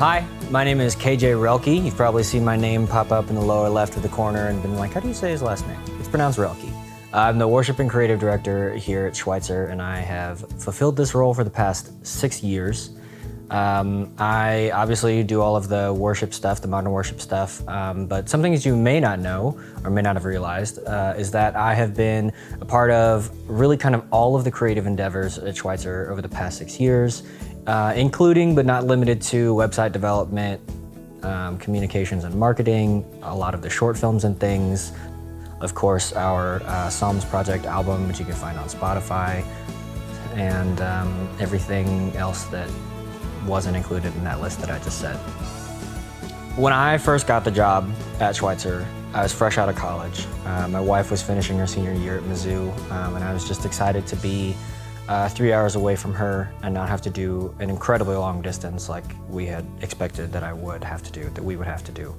Hi, my name is KJ Roelke. You've probably seen my name pop up in the lower left of the corner and been like, how do you say his last name? It's pronounced Roelke. I'm the worship and creative director here at Schweitzer, and I have fulfilled this role for the past 6 years. I obviously do all of the worship stuff, the modern worship stuff, but something that you may not know or may not have realized is that I have been a part of really kind of all of the creative endeavors at Schweitzer over the past 6 years, including but not limited to website development, communications and marketing, a lot of the short films and things, of course our Psalms Project album, which you can find on Spotify, and everything else that wasn't included in that list that I just said. When I first got the job at Schweitzer, I was fresh out of college. My wife was finishing her senior year at Mizzou, and I was just excited to be 3 hours away from her and not have to do an incredibly long distance like we had expected that we would have to do.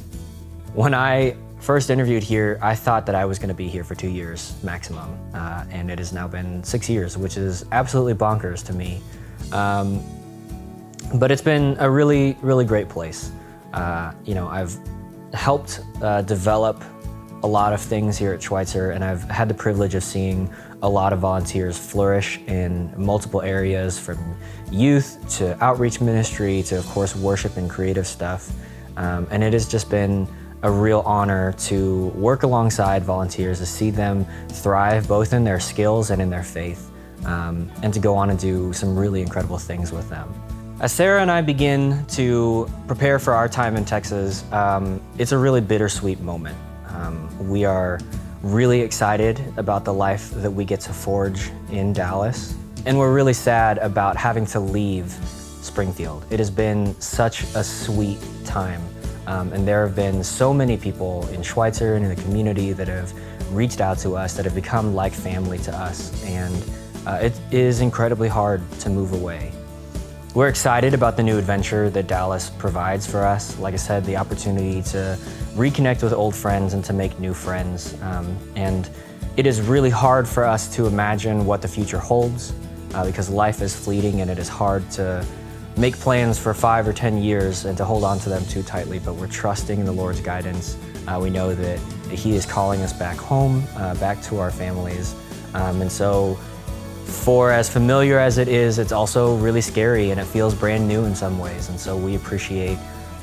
When I first interviewed here, I thought that I was gonna be here for 2 years maximum, and it has now been 6 years, which is absolutely bonkers to me. But it's been a really, really great place. I've helped develop a lot of things here at Schweitzer, and I've had the privilege of seeing a lot of volunteers flourish in multiple areas, from youth to outreach ministry to, of course, worship and creative stuff. And it has just been a real honor to work alongside volunteers, to see them thrive both in their skills and in their faith, and to go on and do some really incredible things with them. As Sarah and I begin to prepare for our time in Texas, it's a really bittersweet moment. We are really excited about the life that we get to forge in Dallas, and we're really sad about having to leave Springfield. It has been such a sweet time, and there have been so many people in Schweitzer and in the community that have reached out to us, that have become like family to us, and it is incredibly hard to move away. We're excited about the new adventure that Dallas provides for us. Like I said, the opportunity to reconnect with old friends and to make new friends. And it is really hard for us to imagine what the future holds because life is fleeting, and it is hard to make plans for 5 or 10 years and to hold on to them too tightly, but we're trusting in the Lord's guidance. We know that He is calling us back home, back to our families. And so, for as familiar as it is, it's also really scary, and it feels brand new in some ways. And so we appreciate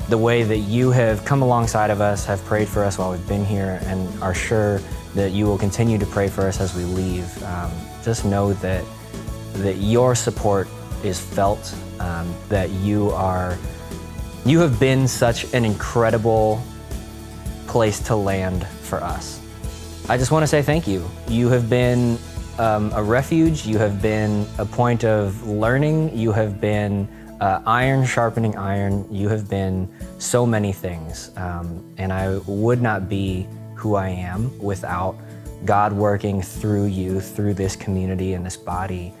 the way that you have come alongside of us, have prayed for us while we've been here, and are sure that you will continue to pray for us as we leave. Just know that your support is felt, that you have been such an incredible place to land for us. I just want to say thank you. You have been a refuge, you have been a point of learning, you have been iron sharpening iron, you have been so many things. And I would not be who I am without God working through you, through this community and this body,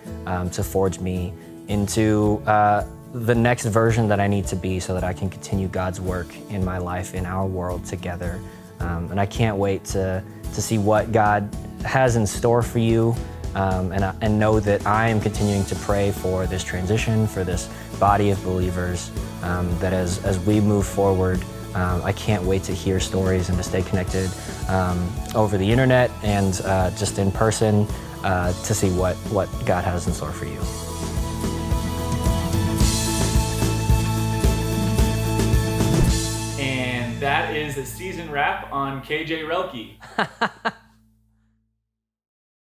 to forge me into the next version that I need to be so that I can continue God's work in my life, in our world together. And I can't wait to see what God has in store for you, and know that I am continuing to pray for this transition, for this body of believers, that as we move forward, I can't wait to hear stories and to stay connected over the internet and just in person to see what God has in store for you. And that is a season wrap on KJ Roelke.